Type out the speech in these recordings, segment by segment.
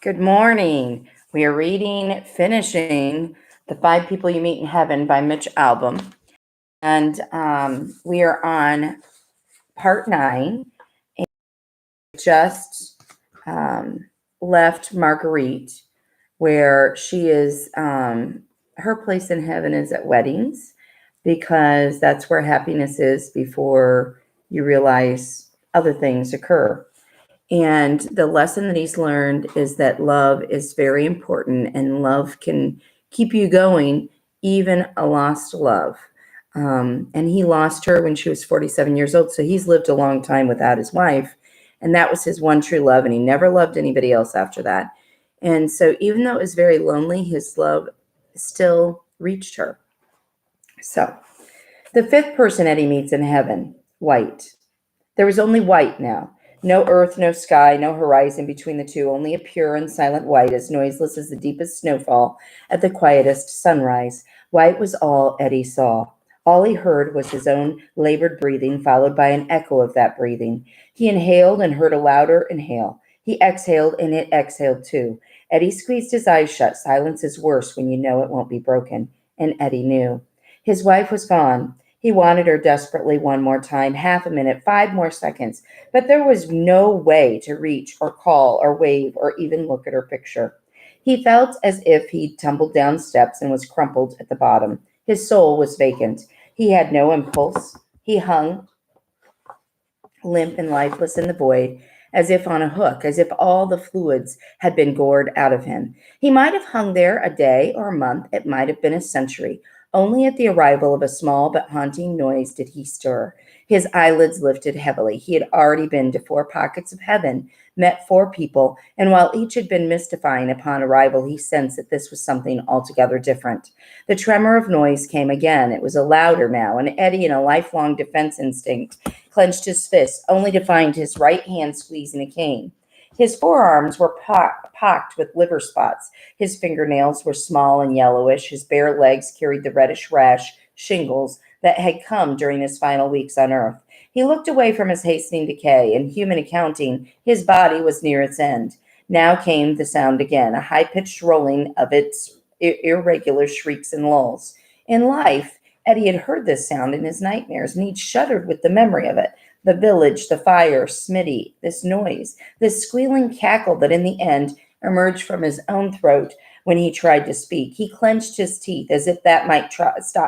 Good morning. We are finishing The Five People You Meet in Heaven by Mitch Albom. And we are on part 9. And just left Marguerite, where she is, her place in heaven is at weddings, because that's where happiness is before you realize other things occur. And the lesson that he's learned is that love is very important, and love can keep you going, even a lost love. And he lost her when she was 47 years old. So he's lived a long time without his wife. And that was his one true love. And he never loved anybody else after that. And so even though it was very lonely, his love still reached her. So the fifth person Eddie meets in heaven, White. There was only white now. No earth, no sky, no horizon between the two, only a pure and silent white, as noiseless as the deepest snowfall at the quietest sunrise. White was all Eddie saw. All he heard was his own labored breathing, followed by an echo of that breathing. He inhaled and heard a louder inhale. He exhaled, and it exhaled too. Eddie squeezed his eyes shut. Silence is worse when you know it won't be broken. And Eddie knew. His wife was gone. He wanted her desperately one more time, half a minute, 5 more seconds, but there was no way to reach or call or wave or even look at her picture. He felt as if he'd tumbled down steps and was crumpled at the bottom. His soul was vacant. He had no impulse. He hung limp and lifeless in the void, as if on a hook, as if all the fluids had been gored out of him. He might have hung there a day or a month, it might have been a century. Only at the arrival of a small but haunting noise did he stir. His eyelids lifted heavily. He had already been to 4 pockets of heaven, met 4 people, and while each had been mystifying upon arrival, he sensed that this was something altogether different. The tremor of noise came again. It was a louder now, and Eddie, in a lifelong defense instinct, clenched his fist, only to find his right hand squeezing a cane. His forearms were pocked with liver spots. His fingernails were small and yellowish. His bare legs carried the reddish rash, shingles, that had come during his final weeks on earth. He looked away from his hastening decay. In human accounting, his body was near its end. Now came the sound again, a high-pitched rolling of its irregular shrieks and lulls. In life, Eddie had heard this sound in his nightmares, and he'd shuddered with the memory of it. The village, the fire, Smitty, this noise, this squealing cackle that in the end emerged from his own throat when he tried to speak. He clenched his teeth as if that might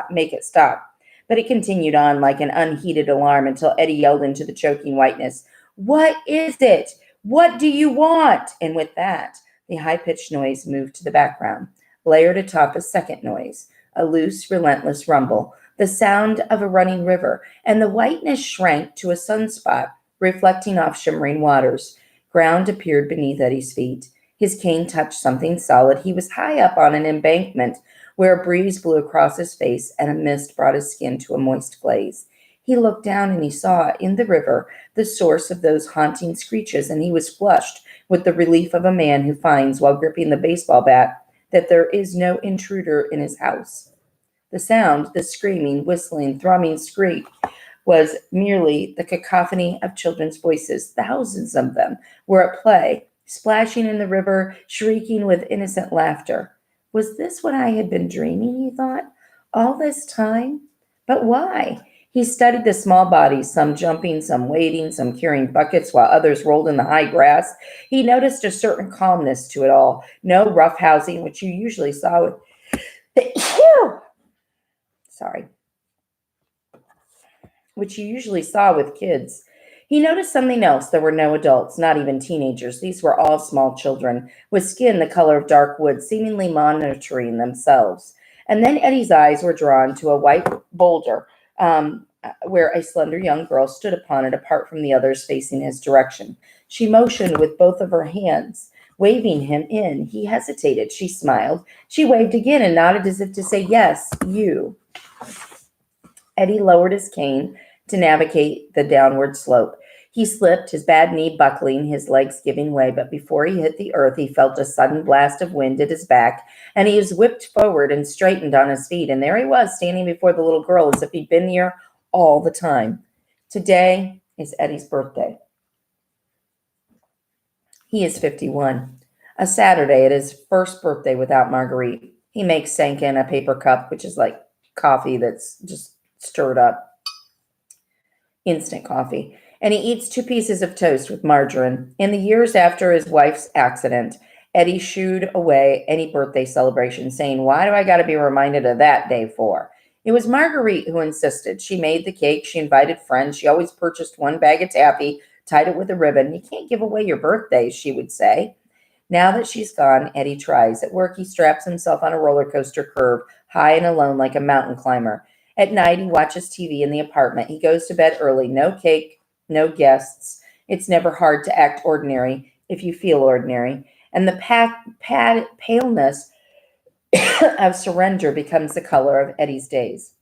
make it stop. But it continued on like an unheeded alarm until Eddie yelled into the choking whiteness, "What is it? What do you want?" And with that, the high-pitched noise moved to the background, layered atop a second noise, a loose, relentless rumble, the sound of a running river, and the whiteness shrank to a sunspot reflecting off shimmering waters. Ground appeared beneath Eddie's feet. His cane touched something solid. He was high up on an embankment where a breeze blew across his face and a mist brought his skin to a moist glaze. He looked down and he saw in the river the source of those haunting screeches, and he was flushed with the relief of a man who finds, while gripping the baseball bat, that there is no intruder in his house. The sound, the screaming, whistling, thrumming screech, was merely the cacophony of children's voices. Thousands of them were at play, splashing in the river, shrieking with innocent laughter. Was this what I had been dreaming, he thought, all this time? But why? He studied the small bodies, some jumping, some wading, some carrying buckets, while others rolled in the high grass. He noticed a certain calmness to it all. No roughhousing, which you usually saw with sorry, which you usually saw with kids. He noticed something else. There were no adults, not even teenagers. These were all small children, with skin the color of dark wood, seemingly monitoring themselves. And then Eddie's eyes were drawn to a white boulder, where a slender young girl stood upon it, apart from the others facing his direction. She motioned with both of her hands, waving him in. He hesitated. She smiled. She waved again and nodded as if to say, "Yes, you." Eddie lowered his cane to navigate the downward slope. He slipped, his bad knee buckling, his legs giving way, but before he hit the earth, he felt a sudden blast of wind at his back, and he was whipped forward and straightened on his feet, and there he was, standing before the little girl as if he'd been here all the time. Today is Eddie's birthday. He is 51. A Saturday at his first birthday without Marguerite. He makes Sanka in a paper cup, which is like coffee that's just stirred up, instant coffee. And he eats 2 pieces of toast with margarine. In the years after his wife's accident, Eddie shooed away any birthday celebration, saying, "Why do I got to be reminded of that day for?" It was Marguerite who insisted. She made the cake. She invited friends. She always purchased 1 bag of taffy, tied it with a ribbon. "You can't give away your birthdays," she would say. Now that she's gone, Eddie tries. At work, he straps himself on a roller coaster curve, high and alone like a mountain climber. At night, he watches TV in the apartment. He goes to bed early. No cake, no guests. It's never hard to act ordinary if you feel ordinary. And the paleness of surrender becomes the color of Eddie's days.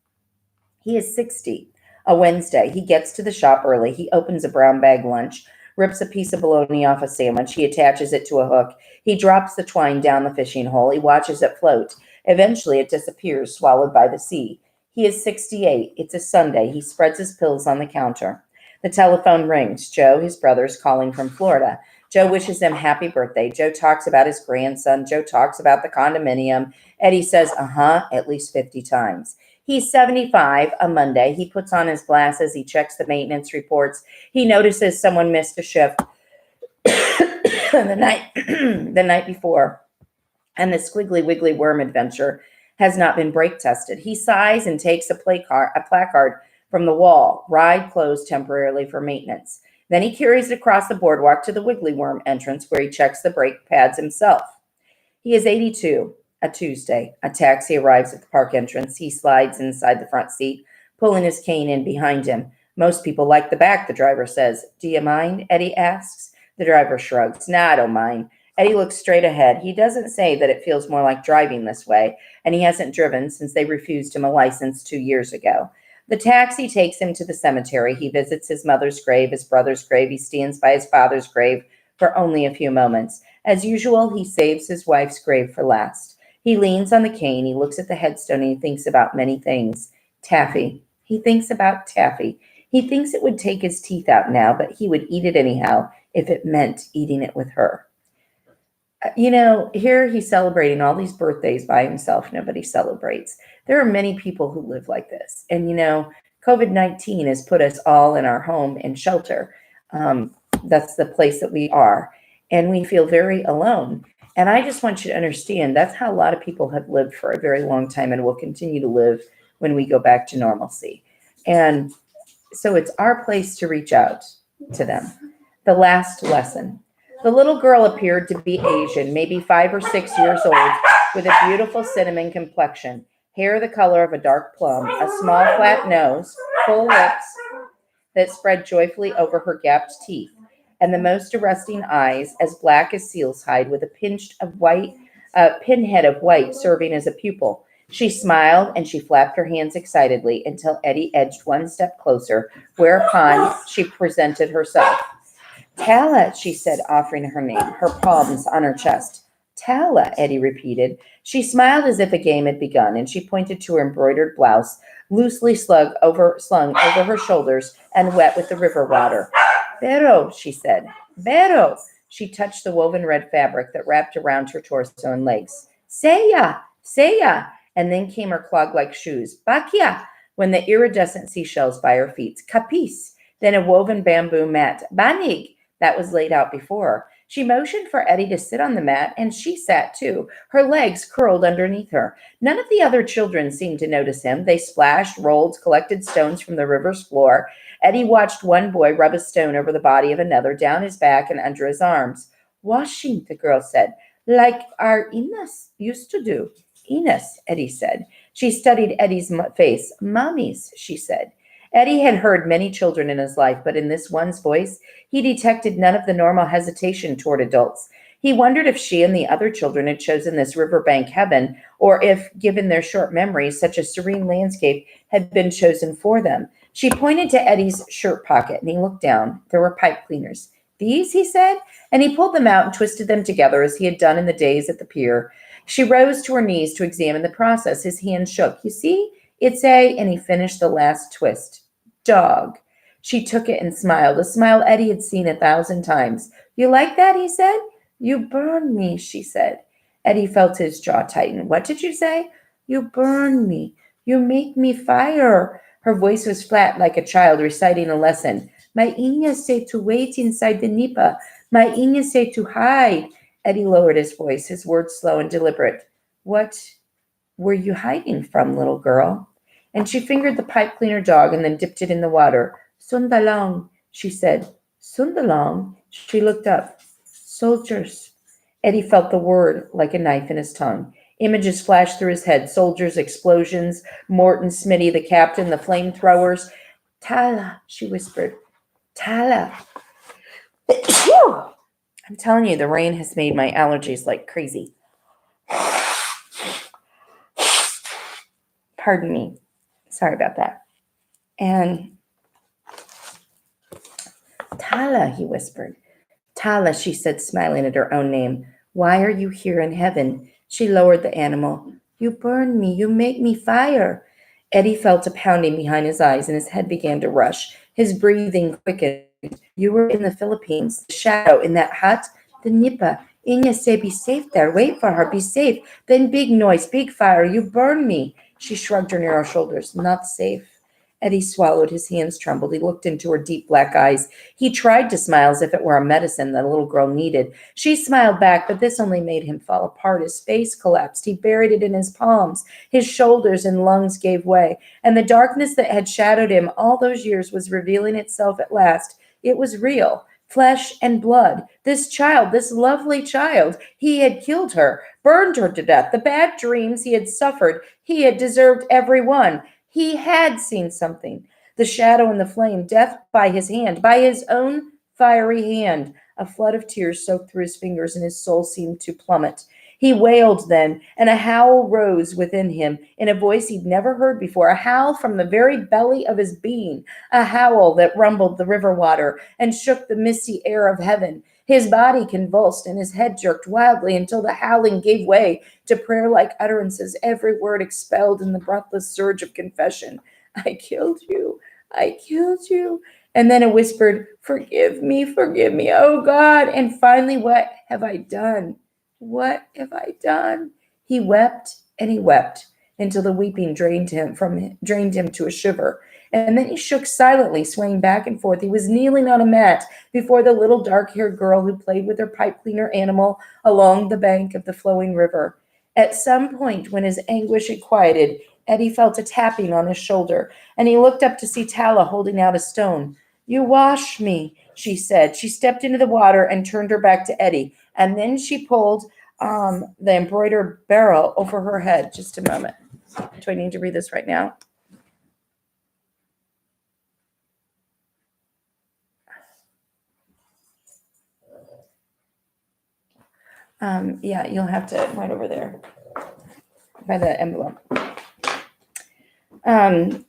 He is 60. A Wednesday. He gets to the shop early. He opens a brown bag lunch, rips a piece of bologna off a sandwich. He attaches it to a hook. He drops the twine down the fishing hole. He watches it float. Eventually, it disappears, swallowed by the sea. He is 68. It's a Sunday. He spreads his pills on the counter. The telephone rings. Joe, his brother, is calling from Florida. Joe wishes him happy birthday. Joe talks about his grandson. Joe talks about the condominium. Eddie says, at least 50 times. He's 75, a Monday. He puts on his glasses. He checks the maintenance reports. He notices someone missed a shift the night before, and the squiggly wiggly worm adventure has not been brake tested. He sighs and takes a placard from the wall. Ride closed temporarily for maintenance. Then he carries it across the boardwalk to the wiggly worm entrance where he checks the brake pads himself. He is 82. A Tuesday. A taxi arrives at the park entrance. He slides inside the front seat, pulling his cane in behind him. "Most people like the back," the driver says. "Do you mind?" Eddie asks. The driver shrugs. "Nah, I don't mind." Eddie looks straight ahead. He doesn't say that it feels more like driving this way, and he hasn't driven since they refused him a license 2 years ago. The taxi takes him to the cemetery. He visits his mother's grave, his brother's grave. He stands by his father's grave for only a few moments. As usual, he saves his wife's grave for last. He leans on the cane. He looks at the headstone and he thinks about many things. Taffy. He thinks about taffy. He thinks it would take his teeth out now, but he would eat it anyhow if it meant eating it with her. Here he's celebrating all these birthdays by himself. Nobody celebrates. There are many people who live like this. And, COVID-19 has put us all in our home and shelter. That's the place that we are. And we feel very alone. And I just want you to understand that's how a lot of people have lived for a very long time and will continue to live when we go back to normalcy. And so it's our place to reach out to them. The last lesson. The little girl appeared to be Asian, maybe 5 or 6 years old, with a beautiful cinnamon complexion, hair the color of a dark plum, a small flat nose, full lips that spread joyfully over her gapped teeth, and the most arresting eyes, as black as seal's hide, with a pinhead of white serving as a pupil. She smiled and she flapped her hands excitedly until Eddie edged 1 step closer, whereupon she presented herself. "Tala," she said, offering her name, her palms on her chest. "Tala," Eddie repeated. She smiled as if a game had begun, and she pointed to her embroidered blouse, loosely slung over her shoulders and wet with the river water. "Pero," she said. "Pero." She touched the woven red fabric that wrapped around her torso and legs. "Seya, seya." And then came her clog-like shoes. "Bakia," when the iridescent seashells by her feet. "Kapis." Then a woven bamboo mat. "Banig," that was laid out before her. She motioned for Eddie to sit on the mat, and she sat too, her legs curled underneath her. None of the other children seemed to notice him. They splashed, rolled, collected stones from the river's floor. Eddie watched one boy rub a stone over the body of another, down his back and under his arms. "Washing," the girl said, "like our Ines used to do." "Ines," Eddie said. She studied Eddie's face. "Mommies," she said. Eddie had heard many children in his life, but in this one's voice, he detected none of the normal hesitation toward adults. He wondered if she and the other children had chosen this riverbank heaven, or if, given their short memories, such a serene landscape had been chosen for them. She pointed to Eddie's shirt pocket, and he looked down. There were pipe cleaners. "These," he said, and he pulled them out and twisted them together as he had done in the days at the pier. She rose to her knees to examine the process. His hand shook. "You see, it's and he finished the last twist. "Dog." She took it and smiled, a smile Eddie had seen 1,000 times. "You like that?" he said. You burn me, she said. Eddie felt his jaw tighten. What did you say? You burn me. You make me fire. Her voice was flat like a child reciting a lesson. My Inya say to wait inside the nipa. My Inya say to hide. Eddie lowered his voice, his words slow and deliberate. What were you hiding from, little girl? And she fingered the pipe cleaner dog and then dipped it in the water. Sundalong, she said. Sundalong? She looked up. Soldiers. Eddie felt the word like a knife in his tongue. Images flashed through his head. Soldiers, explosions, Morton, Smitty, the captain, the flamethrowers. Tala, she whispered. Tala. I'm telling you, the rain has made my allergies like crazy. Pardon me. Sorry about that. And Tala, he whispered. Tala, she said, smiling at her own name. Why are you here in heaven? She lowered the animal. You burn me. You make me fire. Eddie felt a pounding behind his eyes and his head began to rush. His breathing quickened. You were in the Philippines. The shadow in that hut. The nipa. Inya say, be safe there. Wait for her. Be safe. Then big noise, big fire. You burn me. She shrugged her narrow shoulders. Not safe. Eddie swallowed. His hands trembled. He looked into her deep black eyes. He tried to smile as if it were a medicine that a little girl needed. She smiled back, but this only made him fall apart. His face collapsed. He buried it in his palms. His shoulders and lungs gave way, and the darkness that had shadowed him all those years was revealing itself at last. It was real. Flesh and blood. This child, this lovely child, he had killed her, burned her to death. The bad dreams he had suffered, he had deserved every one. He had seen something. The shadow and the flame, death by his hand, by his own fiery hand. A flood of tears soaked through his fingers, and his soul seemed to plummet. He wailed then, and a howl rose within him in a voice he'd never heard before, a howl from the very belly of his being, a howl that rumbled the river water and shook the misty air of heaven. His body convulsed and his head jerked wildly until the howling gave way to prayer-like utterances, every word expelled in the breathless surge of confession. I killed you. I killed you. And then a whispered, forgive me, oh God. And finally, what have I done? What have I done? He wept and he wept until the weeping drained him to a shiver. And then he shook silently, swaying back and forth. He was kneeling on a mat before the little dark-haired girl who played with her pipe cleaner animal along the bank of the flowing river. At some point, when his anguish had quieted, Eddie felt a tapping on his shoulder, and he looked up to see Tala holding out a stone. You wash me, she said. She stepped into the water and turned her back to Eddie, and then she pulled the embroidered barrel over her head. Just a moment. Do I need to read this right now? Yeah, you'll have to right over there by the envelope. And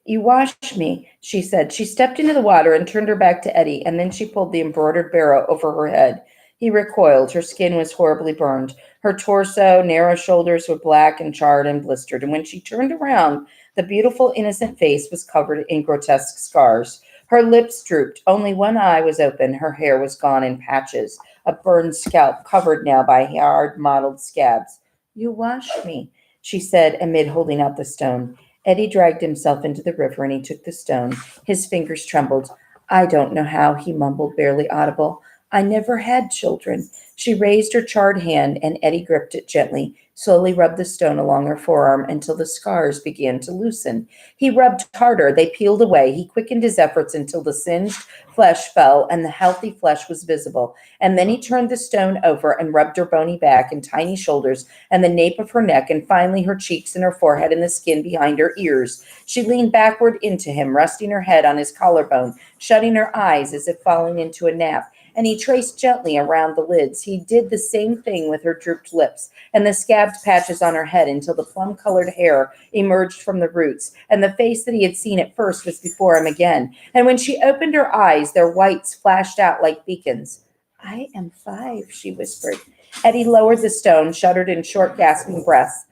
you washed me, she said. She stepped into the water and turned her back to Eddie, and then she pulled the embroidered barrel over her head. He recoiled. Her skin was horribly burned. Her torso, narrow shoulders were black and charred and blistered. And when she turned around, the beautiful, innocent face was covered in grotesque scars. Her lips drooped. Only one eye was open. Her hair was gone in patches, a burned scalp covered now by hard, mottled scabs. You washed me, she said, amid holding out the stone. Eddie dragged himself into the river, and he took the stone. His fingers trembled. I don't know how, he mumbled, barely audible. I never had children. She raised her charred hand, and Eddie gripped it gently, slowly rubbed the stone along her forearm until the scars began to loosen. He rubbed harder. They peeled away. He quickened his efforts until the singed flesh fell and the healthy flesh was visible. And then he turned the stone over and rubbed her bony back and tiny shoulders and the nape of her neck and finally her cheeks and her forehead and the skin behind her ears. She leaned backward into him, resting her head on his collarbone, shutting her eyes as if falling into a nap. And he traced gently around the lids. He did the same thing with her drooped lips and the scabbed patches on her head until the plum-colored hair emerged from the roots, and the face that he had seen at first was before him again. And when she opened her eyes, their whites flashed out like beacons. I am 5, she whispered. Eddie lowered the stone, shuddered in short, gasping breaths.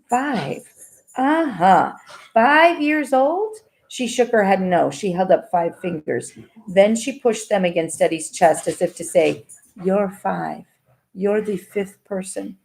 5? 5 years old? She shook her head no. She held up 5 fingers. Then she pushed them against Eddie's chest as if to say, You're 5. You're the 5th person.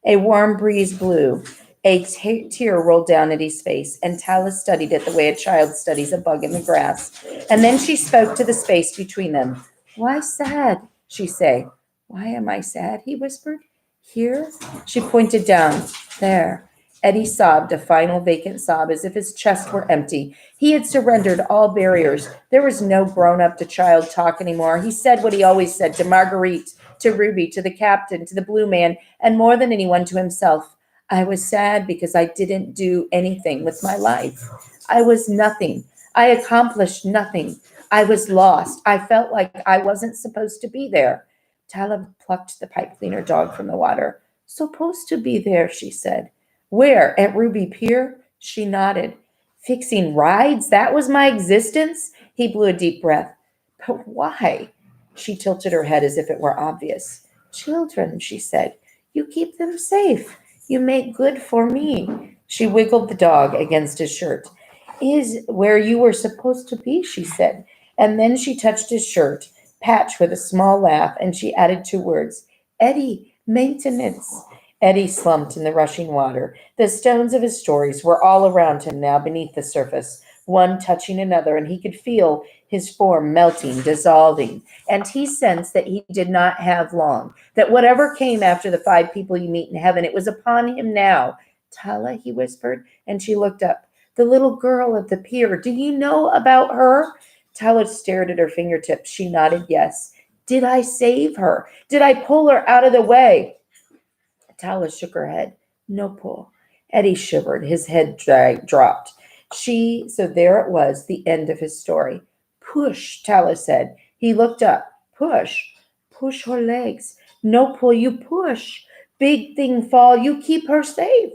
A warm breeze blew. A tear rolled down Eddie's face, and Tallis studied it the way a child studies a bug in the grass. And then she spoke to the space between them. Why sad? She said. Why am I sad? He whispered. Here? She pointed down. There. Eddie sobbed, a final vacant sob, as if his chest were empty. He had surrendered all barriers. There was no grown up to child talk anymore. He said what he always said to Marguerite, to Ruby, to the captain, to the blue man, and more than anyone to himself. I was sad because I didn't do anything with my life. I was nothing. I accomplished nothing. I was lost. I felt like I wasn't supposed to be there. Talib plucked the pipe cleaner dog from the water. Supposed to be there, she said. Where? At Ruby Pier? She nodded. Fixing rides? That was my existence? He blew a deep breath. But why? She tilted her head as if it were obvious. Children, she said. You keep them safe. You make good for me. She wiggled the dog against his shirt. Is where you were supposed to be, she said. And then she touched his shirt, patch with a small laugh, and she added 2 words. Eddie, maintenance. Eddie slumped in the rushing water. The stones of his stories were all around him now beneath the surface, one touching another, and he could feel his form melting, dissolving. And he sensed that he did not have long, that whatever came after the 5 people you meet in heaven, it was upon him now. Tala, he whispered, and she looked up. The little girl at the pier, do you know about her? Tala stared at her fingertips. She nodded yes. Did I save her? Did I pull her out of the way? Tala shook her head. No pull. Eddie shivered. His head dropped. So there it was, the end of his story. Push, Tala said. He looked up. Push. Push her legs. No pull, you push. Big thing fall, you keep her safe.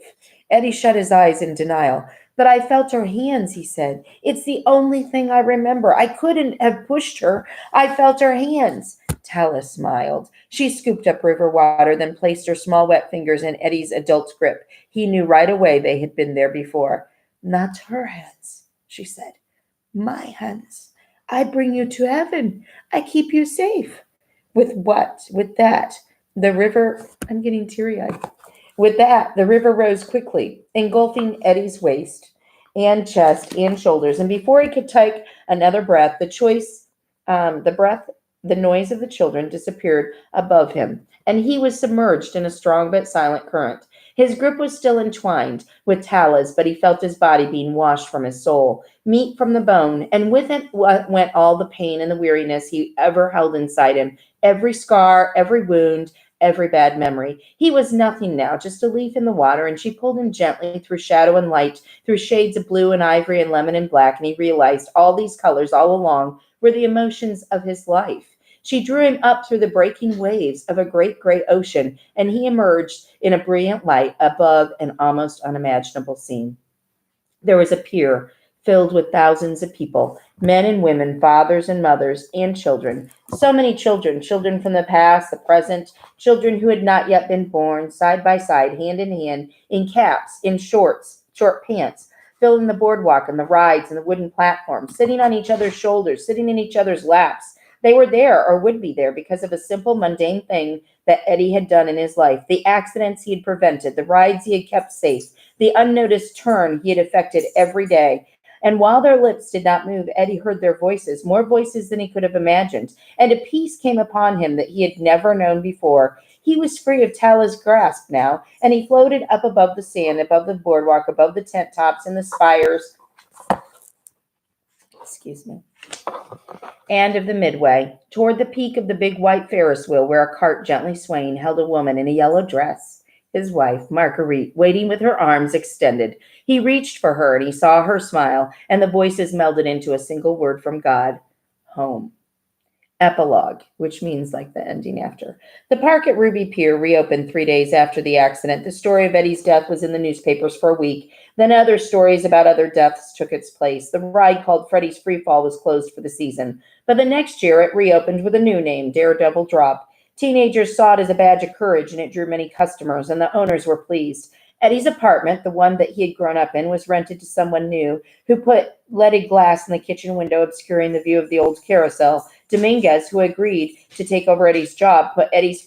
Eddie shut his eyes in denial. But I felt her hands, he said. It's the only thing I remember. I couldn't have pushed her. I felt her hands. Tala smiled. She scooped up river water, then placed her small wet fingers in Eddie's adult grip. He knew right away they had been there before. Not her hands, she said. My hands. I bring you to heaven. I keep you safe. With what? With that. The river, I'm getting teary-eyed. With that, the river rose quickly, engulfing Eddie's waist and chest and shoulders. And before he could take another breath, the noise of the children disappeared above him, and he was submerged in a strong but silent current. His grip was still entwined with Tala's, but he felt his body being washed from his soul, meat from the bone, and with it went all the pain and the weariness he ever held inside him, every scar, every wound, every bad memory. He was nothing now, just a leaf in the water, and she pulled him gently through shadow and light, through shades of blue and ivory and lemon and black, and he realized all these colors all along were the emotions of his life. She drew him up through the breaking waves of a great gray ocean, and he emerged in a brilliant light above an almost unimaginable scene. There was a pier filled with thousands of people, men and women, fathers and mothers, and children. So many children, children from the past, the present, children who had not yet been born, side by side, hand in hand, in caps, in short pants, filling the boardwalk and the rides and the wooden platforms, sitting on each other's shoulders, sitting in each other's laps. They were there or would be there because of a simple, mundane thing that Eddie had done in his life, the accidents he had prevented, the rides he had kept safe, the unnoticed turn he had effected every day. And while their lips did not move, Eddie heard their voices, more voices than he could have imagined, and a peace came upon him that he had never known before. He was free of Tala's grasp now, and he floated up above the sand, above the boardwalk, above the tent tops and the spires. Excuse me. And of the midway, toward the peak of the big white Ferris wheel where a cart gently swaying held a woman in a yellow dress, his wife, Marguerite, waiting with her arms extended. He reached for her and he saw her smile, and the voices melded into a single word from God, home. Epilogue, which means like the ending after. The park at Ruby Pier reopened 3 days after the accident. The story of Eddie's death was in the newspapers for a week. Then other stories about other deaths took its place. The ride called Freddy's Freefall was closed for the season. But the next year it reopened with a new name, Daredevil Drop. Teenagers saw it as a badge of courage, and it drew many customers, and the owners were pleased. Eddie's apartment, the one that he had grown up in, was rented to someone new who put leaded glass in the kitchen window, obscuring the view of the old carousel. Dominguez, who agreed to take over Eddie's job, put Eddie's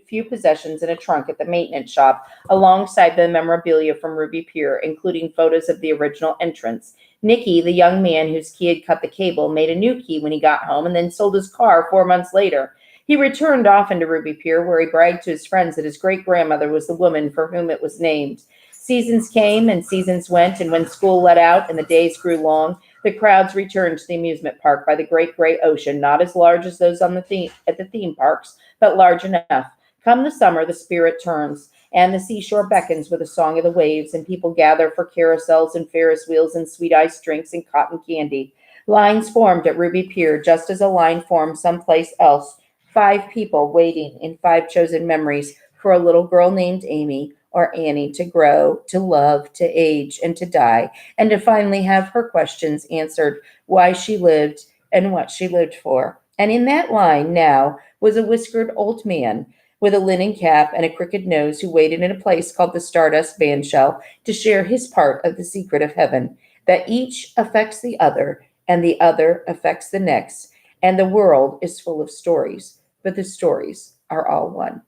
few possessions in a trunk at the maintenance shop alongside the memorabilia from Ruby Pier, including photos of the original entrance. Nicky, the young man whose key had cut the cable, made a new key when he got home and then sold his car 4 months later. He returned often to Ruby Pier, where he bragged to his friends that his great-grandmother was the woman for whom it was named. Seasons came and seasons went, and when school let out and the days grew long, the crowds returned to the amusement park by the great gray ocean, not as large as those at the theme parks, but large enough. Come the summer, the spirit turns, and the seashore beckons with the song of the waves, and people gather for carousels and Ferris wheels and sweet iced drinks and cotton candy. Lines formed at Ruby Pier, just as a line formed someplace else. 5 people waiting in 5 chosen memories for a little girl named Amy or Annie to grow, to love, to age, and to die, and to finally have her questions answered, why she lived and what she lived for. And in that line now was a whiskered old man with a linen cap and a crooked nose who waited in a place called the Stardust Bandshell to share his part of the secret of heaven, that each affects the other and the other affects the next, and the world is full of stories, but the stories are all one.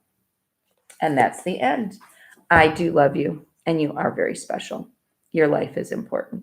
And that's the end. I do love you, and you are very special. Your life is important.